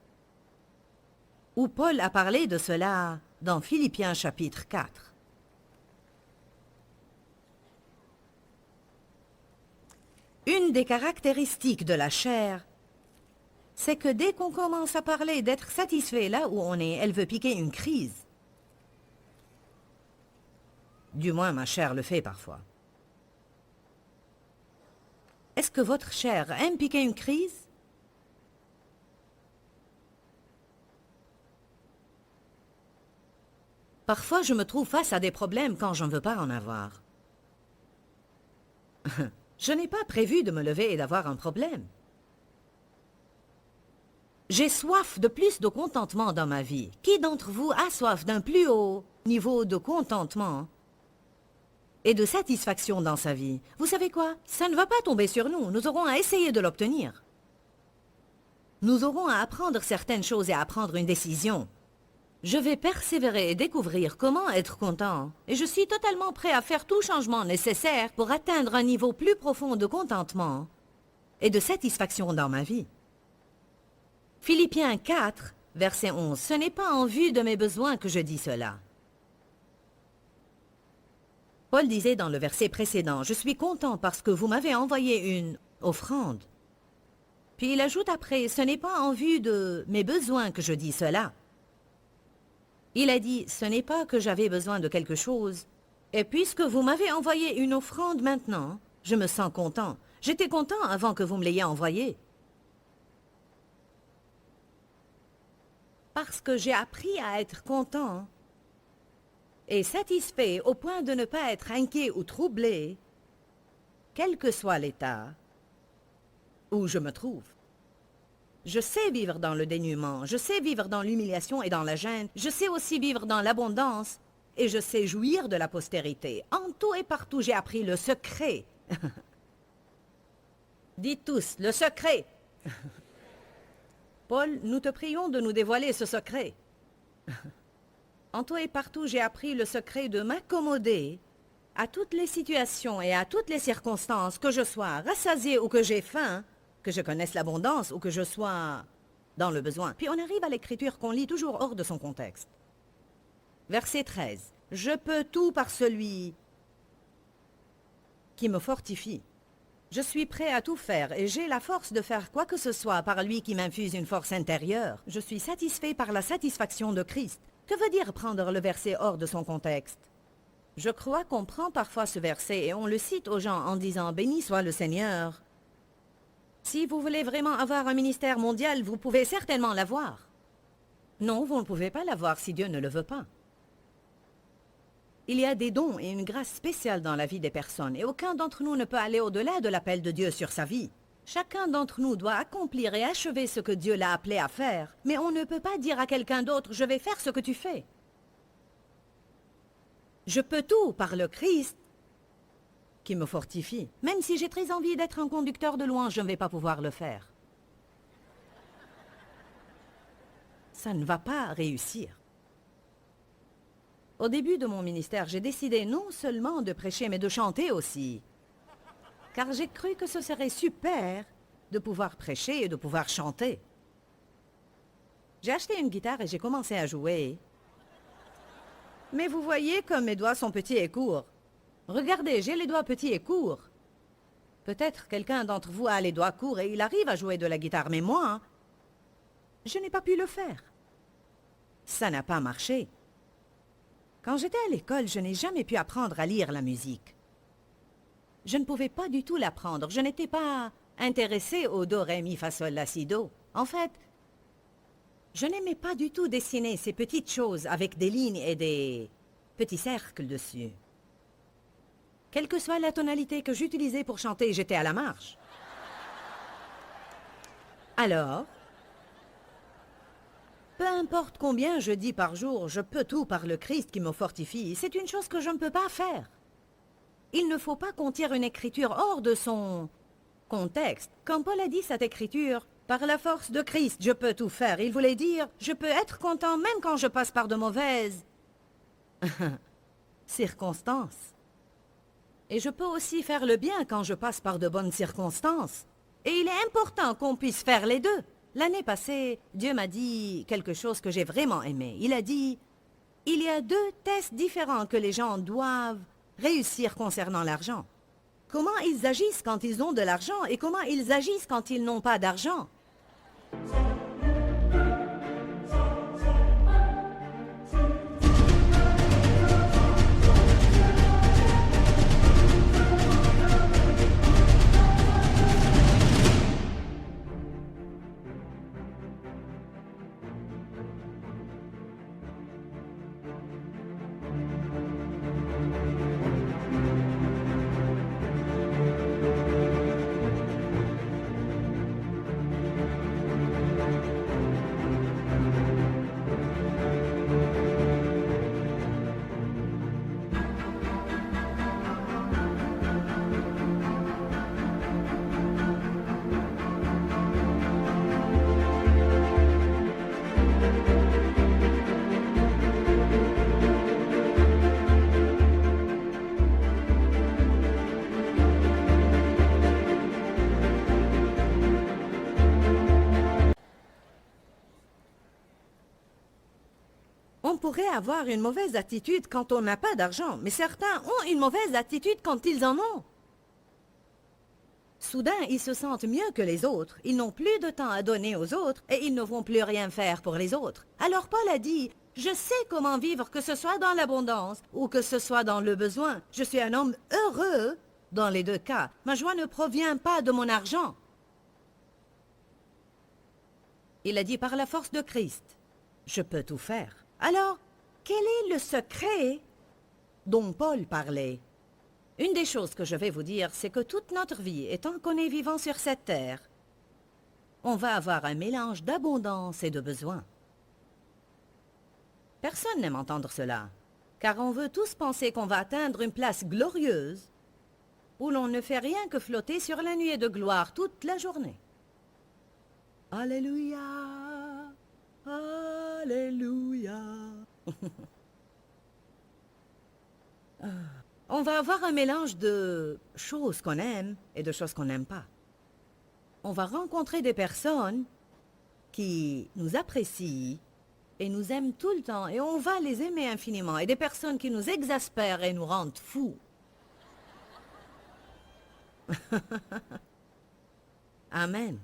où Paul a parlé de cela dans Philippiens chapitre 4. Une des caractéristiques de la chair, c'est que dès qu'on commence à parler d'être satisfait là où on est, elle veut piquer une crise. Du moins, ma chair le fait parfois. Est-ce que votre chair aime piquer une crise? Parfois, je me trouve face à des problèmes quand je ne veux pas en avoir. Je n'ai pas prévu de me lever et d'avoir un problème. J'ai soif de plus de contentement dans ma vie. Qui d'entre vous a soif d'un plus haut niveau de contentement et de satisfaction dans sa vie? Vous savez quoi? Ça ne va pas tomber sur nous. Nous aurons à essayer de l'obtenir. Nous aurons à apprendre certaines choses et à prendre une décision. Je vais persévérer et découvrir comment être content. Et je suis totalement prêt à faire tout changement nécessaire pour atteindre un niveau plus profond de contentement et de satisfaction dans ma vie. Philippiens 4, verset 11. Ce n'est pas en vue de mes besoins que je dis cela. Paul disait dans le verset précédent, « Je suis content parce que vous m'avez envoyé une offrande. » Puis il ajoute après, « Ce n'est pas en vue de mes besoins que je dis cela. » Il a dit, « Ce n'est pas que j'avais besoin de quelque chose. Et puisque vous m'avez envoyé une offrande maintenant, je me sens content. J'étais content avant que vous me l'ayez envoyé. Parce que j'ai appris à être content et satisfait au point de ne pas être inquiet ou troublé, quel que soit l'état, où je me trouve. Je sais vivre dans le dénuement, je sais vivre dans l'humiliation et dans la gêne, je sais aussi vivre dans l'abondance, et je sais jouir de la postérité. En tout et partout, j'ai appris le secret. Dites tous, le secret. Paul, nous te prions de nous dévoiler ce secret. En tout et partout, j'ai appris le secret de m'accommoder à toutes les situations et à toutes les circonstances, que je sois rassasié ou que j'ai faim, que je connaisse l'abondance ou que je sois dans le besoin. Puis on arrive à l'écriture qu'on lit toujours hors de son contexte. Verset 13. Je peux tout par celui qui me fortifie. Je suis prêt à tout faire et j'ai la force de faire quoi que ce soit par lui qui m'infuse une force intérieure. Je suis satisfait par la satisfaction de Christ. Que veut dire prendre le verset hors de son contexte? Je crois qu'on prend parfois ce verset et on le cite aux gens en disant « Béni soit le Seigneur ». Si vous voulez vraiment avoir un ministère mondial, vous pouvez certainement l'avoir. Non, vous ne pouvez pas l'avoir si Dieu ne le veut pas. Il y a des dons et une grâce spéciale dans la vie des personnes et aucun d'entre nous ne peut aller au-delà de l'appel de Dieu sur sa vie. Chacun d'entre nous doit accomplir et achever ce que Dieu l'a appelé à faire, mais on ne peut pas dire à quelqu'un d'autre « je vais faire ce que tu fais ». Je peux tout par le Christ qui me fortifie. Même si j'ai très envie d'être un conducteur de louange, je ne vais pas pouvoir le faire. Ça ne va pas réussir. Au début de mon ministère, j'ai décidé non seulement de prêcher, mais de chanter aussi. Car j'ai cru que ce serait super de pouvoir prêcher et de pouvoir chanter. J'ai acheté une guitare et j'ai commencé à jouer. Mais vous voyez comme mes doigts sont petits et courts. Regardez, j'ai les doigts petits et courts. Peut-être quelqu'un d'entre vous a les doigts courts et il arrive à jouer de la guitare, mais moi, je n'ai pas pu le faire. Ça n'a pas marché. Quand j'étais à l'école, je n'ai jamais pu apprendre à lire la musique. Je ne pouvais pas du tout l'apprendre. Je n'étais pas intéressée au do, ré, mi, fa, sol, la, si, do. En fait, je n'aimais pas du tout dessiner ces petites choses avec des lignes et des petits cercles dessus. Quelle que soit la tonalité que j'utilisais pour chanter, j'étais à la marge. Alors, peu importe combien je dis par jour, je peux tout par le Christ qui me fortifie, c'est une chose que je ne peux pas faire. Il ne faut pas qu'on tire une écriture hors de son contexte. Quand Paul a dit cette écriture, par la force de Christ, je peux tout faire, il voulait dire, je peux être content même quand je passe par de mauvaises circonstances. Et je peux aussi faire le bien quand je passe par de bonnes circonstances. Et il est important qu'on puisse faire les deux. L'année passée, Dieu m'a dit quelque chose que j'ai vraiment aimé. Il a dit, il y a 2 tests différents que les gens doivent réussir concernant l'argent. Comment ils agissent quand ils ont de l'argent et comment ils agissent quand ils n'ont pas d'argent. On pourrait avoir une mauvaise attitude quand on n'a pas d'argent, mais certains ont une mauvaise attitude quand ils en ont. Soudain, ils se sentent mieux que les autres, ils n'ont plus de temps à donner aux autres et ils ne vont plus rien faire pour les autres. Alors Paul a dit, je sais comment vivre, que ce soit dans l'abondance ou que ce soit dans le besoin. Je suis un homme heureux dans les 2 cas. Ma joie ne provient pas de mon argent. Il a dit par la force de Christ, je peux tout faire. Alors, quel est le secret dont Paul parlait? Une des choses que je vais vous dire, c'est que toute notre vie, étant qu'on est vivant sur cette terre, on va avoir un mélange d'abondance et de besoin. Personne n'aime entendre cela, car on veut tous penser qu'on va atteindre une place glorieuse où l'on ne fait rien que flotter sur la nuée de gloire toute la journée. Alléluia, Alléluia. On va avoir un mélange de choses qu'on aime et de choses qu'on n'aime pas. On va rencontrer des personnes qui nous apprécient et nous aiment tout le temps, et on va les aimer infiniment, et des personnes qui nous exaspèrent et nous rendent fous. Amen.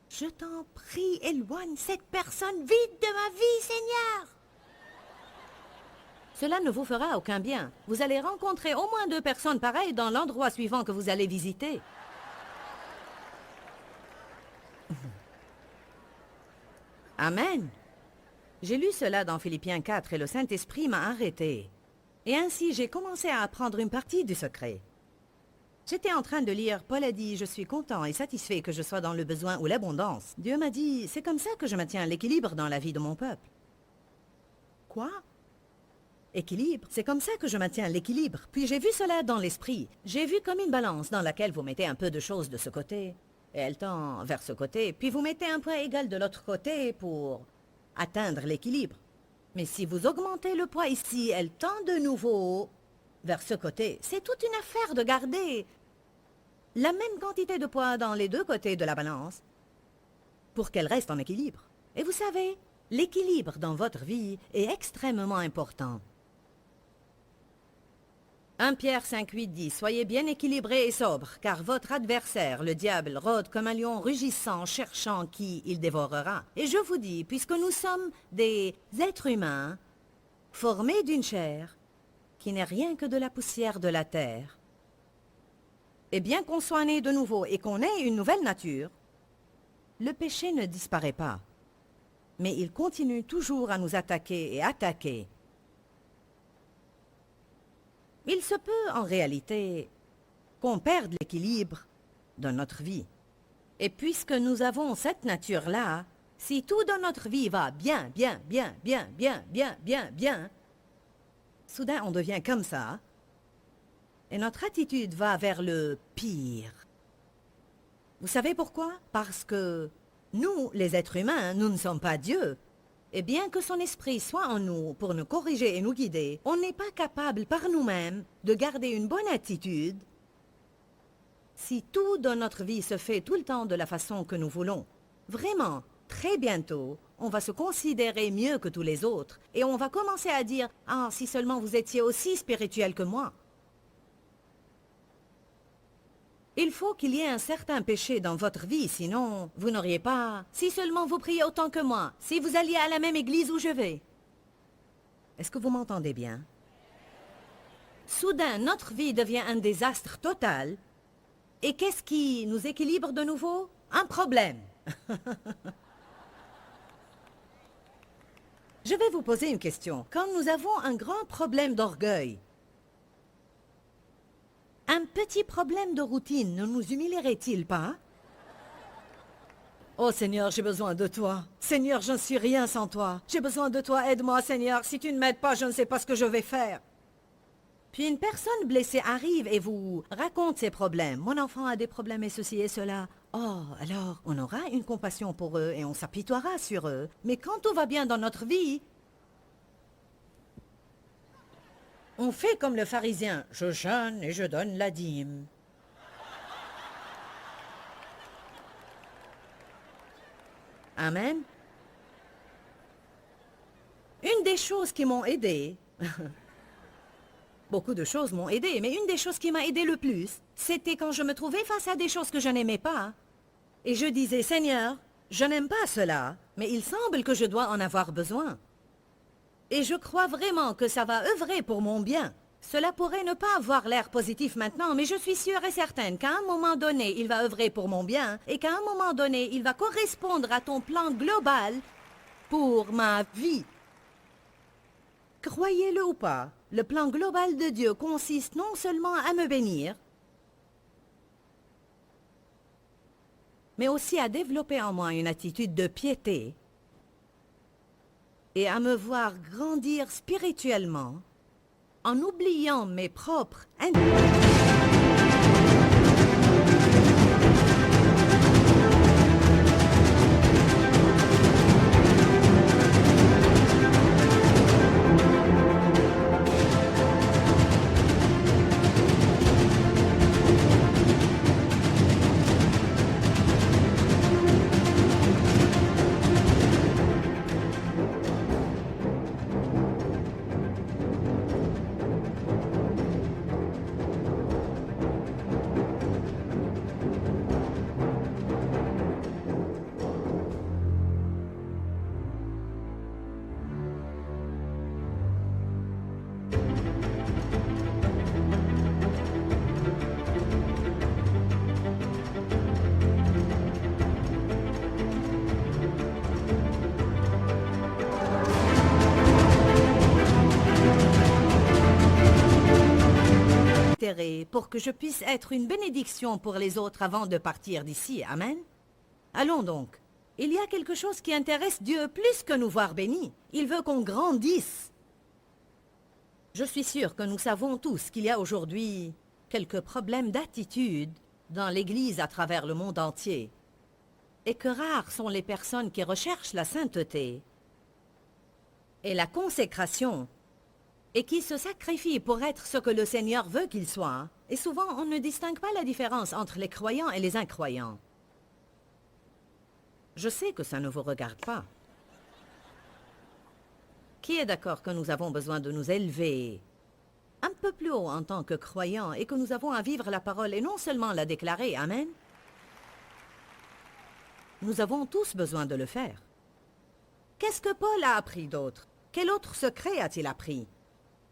Je t'en prie, éloigne cette personne vite de ma vie, Seigneur. Cela ne vous fera aucun bien. Vous allez rencontrer au moins 2 personnes pareilles dans l'endroit suivant que vous allez visiter. Amen. J'ai lu cela dans Philippiens 4 et le Saint-Esprit m'a arrêté. Et ainsi, j'ai commencé à apprendre une partie du secret. J'étais en train de lire, Paul a dit, je suis content et satisfait que je sois dans le besoin ou l'abondance. Dieu m'a dit, c'est comme ça que je maintiens l'équilibre dans la vie de mon peuple. Quoi? Équilibre, c'est comme ça que je maintiens l'équilibre. Puis j'ai vu cela dans l'esprit. J'ai vu comme une balance dans laquelle vous mettez un peu de choses de ce côté, et elle tend vers ce côté, puis vous mettez un poids égal de l'autre côté pour atteindre l'équilibre. Mais si vous augmentez le poids ici, elle tend de nouveau vers ce côté. C'est toute une affaire de garder la même quantité de poids dans les 2 côtés de la balance pour qu'elle reste en équilibre. Et vous savez, l'équilibre dans votre vie est extrêmement important. 1 Pierre 5,8 dit « Soyez bien équilibrés et sobres, car votre adversaire, le diable, rôde comme un lion rugissant, cherchant qui il dévorera. Et je vous dis, puisque nous sommes des êtres humains, formés d'une chair, qui n'est rien que de la poussière de la terre, et bien qu'on soit né de nouveau et qu'on ait une nouvelle nature, le péché ne disparaît pas, mais il continue toujours à nous attaquer et attaquer. Il se peut, en réalité, qu'on perde l'équilibre de notre vie. Et puisque nous avons cette nature-là, si tout dans notre vie va bien, soudain on devient comme ça, et notre attitude va vers le pire. Vous savez pourquoi? Parce que nous, les êtres humains, nous ne sommes pas Dieu. Et bien que son esprit soit en nous pour nous corriger et nous guider, on n'est pas capable par nous-mêmes de garder une bonne attitude si tout dans notre vie se fait tout le temps de la façon que nous voulons. Vraiment, très bientôt, on va se considérer mieux que tous les autres et on va commencer à dire « Ah, si seulement vous étiez aussi spirituel que moi ». Il faut qu'il y ait un certain péché dans votre vie, sinon vous n'auriez pas... Si seulement vous priez autant que moi, si vous alliez à la même église où je vais. Est-ce que vous m'entendez bien? Soudain, notre vie devient un désastre total. Et qu'est-ce qui nous équilibre de nouveau? Un problème. Je vais vous poser une question. Quand nous avons un grand problème d'orgueil, un petit problème de routine ne nous humilierait-il pas? Oh Seigneur, j'ai besoin de toi. Seigneur, je ne suis rien sans toi. J'ai besoin de toi, aide-moi Seigneur. Si tu ne m'aides pas, je ne sais pas ce que je vais faire. Puis une personne blessée arrive et vous raconte ses problèmes. Mon enfant a des problèmes et ceci et cela. Oh, alors on aura une compassion pour eux et on s'apitoiera sur eux. Mais quand tout va bien dans notre vie, on fait comme le pharisien, je jeûne et je donne la dîme. Amen. Une des choses qui m'ont aidé, beaucoup de choses m'ont aidé, mais une des choses qui m'a aidé le plus, c'était quand je me trouvais face à des choses que je n'aimais pas. Et je disais, Seigneur, je n'aime pas cela, mais il semble que je dois en avoir besoin. Et je crois vraiment que ça va œuvrer pour mon bien. Cela pourrait ne pas avoir l'air positif maintenant, mais je suis sûre et certaine qu'à un moment donné, il va œuvrer pour mon bien et qu'à un moment donné, il va correspondre à ton plan global pour ma vie. Croyez-le ou pas, le plan global de Dieu consiste non seulement à me bénir, mais aussi à développer en moi une attitude de piété et à me voir grandir spirituellement en oubliant mes propres intérêt pour que je puisse être une bénédiction pour les autres avant de partir d'ici. Amen. Allons donc. Il y a quelque chose qui intéresse Dieu plus que nous voir bénis. Il veut qu'on grandisse. Je suis sûre que nous savons tous qu'il y a aujourd'hui quelques problèmes d'attitude dans l'Église à travers le monde entier et que rares sont les personnes qui recherchent la sainteté et la consécration et qui se sacrifient pour être ce que le Seigneur veut qu'ils soient. Et souvent, on ne distingue pas la différence entre les croyants et les incroyants. Je sais que ça ne vous regarde pas. Qui est d'accord que nous avons besoin de nous élever un peu plus haut en tant que croyants et que nous avons à vivre la parole et non seulement la déclarer? Amen. Nous avons tous besoin de le faire. Qu'est-ce que Paul a appris d'autre? Quel autre secret a-t-il appris?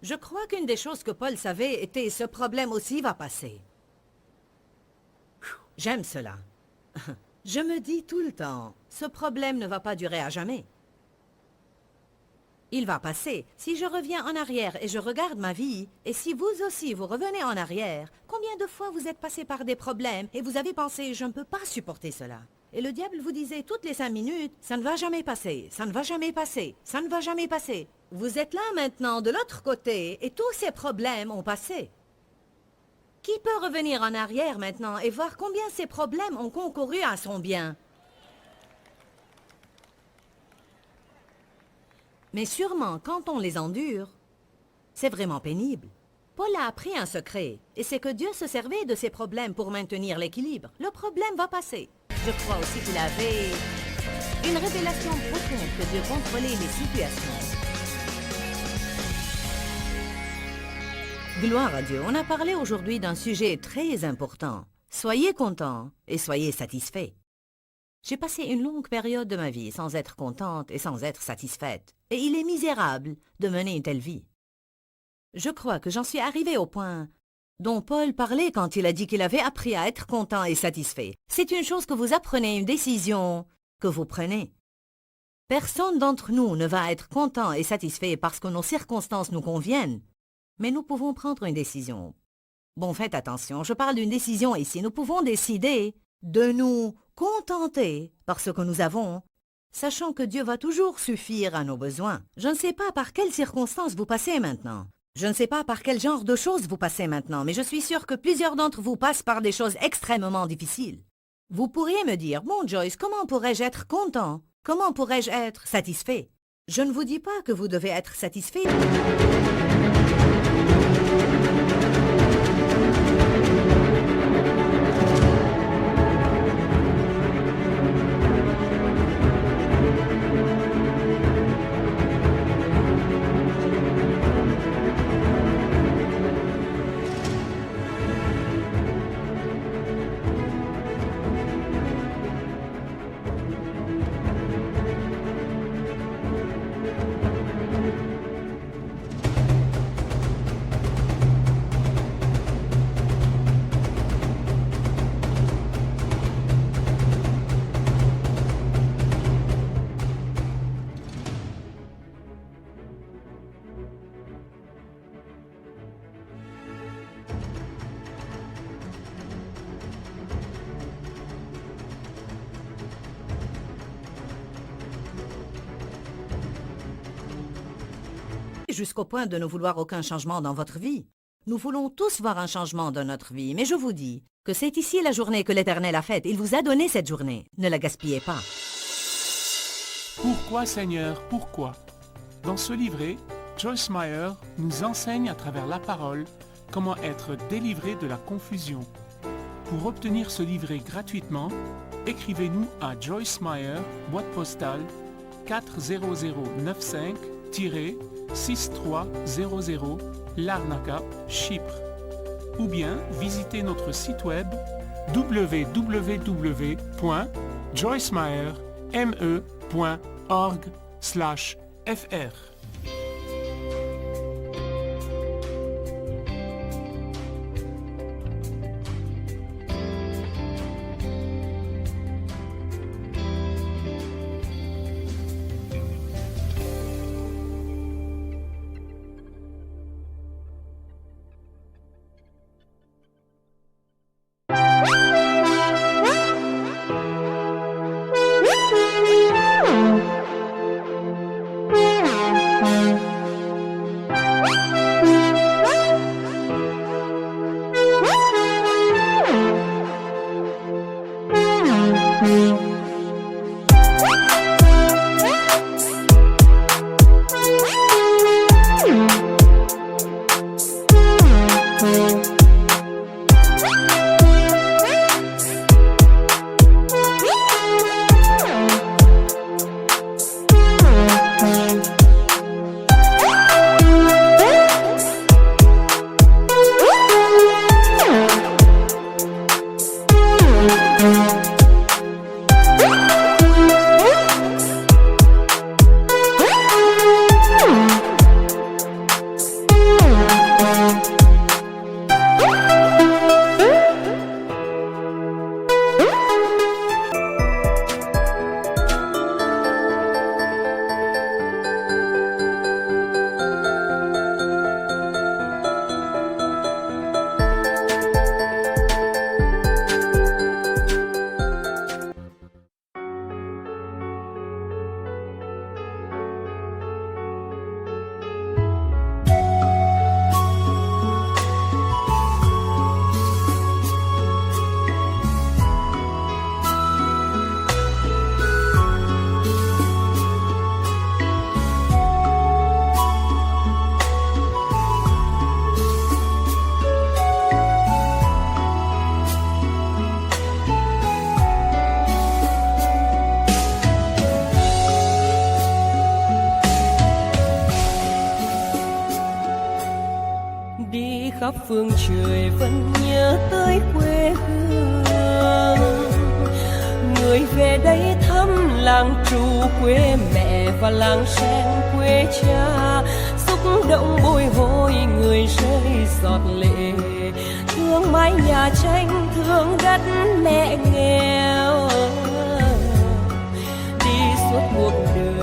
Je crois qu'une des choses que Paul savait était « ce problème aussi va passer ». J'aime cela. Je me dis tout le temps « ce problème ne va pas durer à jamais ». Il va passer. Si je reviens en arrière et je regarde ma vie, et si vous aussi vous revenez en arrière, combien de fois vous êtes passé par des problèmes et vous avez pensé « je ne peux pas supporter cela ». Et le diable vous disait toutes les 5 minutes « ça ne va jamais passer, ça ne va jamais passer, ça ne va jamais passer ». Vous êtes là maintenant, de l'autre côté, et tous ces problèmes ont passé. Qui peut revenir en arrière maintenant et voir combien ces problèmes ont concouru à son bien? Mais sûrement, quand on les endure, c'est vraiment pénible. Paul a appris un secret, et c'est que Dieu se servait de ces problèmes pour maintenir l'équilibre. Le problème va passer. Je crois aussi qu'il avait une révélation profonde que Dieu contrôlait les situations. Gloire à Dieu, on a parlé aujourd'hui d'un sujet très important. Soyez contents et soyez satisfaits. J'ai passé une longue période de ma vie sans être contente et sans être satisfaite. Et il est misérable de mener une telle vie. Je crois que j'en suis arrivée au point dont Paul parlait quand il a dit qu'il avait appris à être content et satisfait. C'est une chose que vous apprenez, une décision que vous prenez. Personne d'entre nous ne va être content et satisfait parce que nos circonstances nous conviennent. Mais nous pouvons prendre une décision. Bon, faites attention, je parle d'une décision ici. Nous pouvons décider de nous contenter par ce que nous avons, sachant que Dieu va toujours suffire à nos besoins. Je ne sais pas par quelles circonstances vous passez maintenant. Je ne sais pas par quel genre de choses vous passez maintenant, mais je suis sûre que plusieurs d'entre vous passent par des choses extrêmement difficiles. Vous pourriez me dire, bon Joyce, comment pourrais-je être content? Comment pourrais-je être satisfait? Je ne vous dis pas que vous devez être satisfait. jusqu'au point de ne vouloir aucun changement dans votre vie. Nous voulons tous voir un changement dans notre vie, mais je vous dis que c'est ici la journée que l'Éternel a faite. Il vous a donné cette journée. Ne la gaspillez pas. Pourquoi Seigneur, pourquoi? Dans ce livret, Joyce Meyer nous enseigne à travers la parole comment être délivré de la confusion. Pour obtenir ce livret gratuitement, écrivez-nous à Joyce Meyer, boîte postale 40095-6300 Larnaca, Chypre. Ou bien visitez notre site web www.joycemeyer.org/fr. khắp phương trời vẫn nhớ tới quê hương. Người về đây thăm làng trù quê mẹ và làng sen quê cha, xúc động bồi hồi người rơi giọt lệ, thương mái nhà tranh thương đất mẹ nghèo. Đi suốt cuộc đời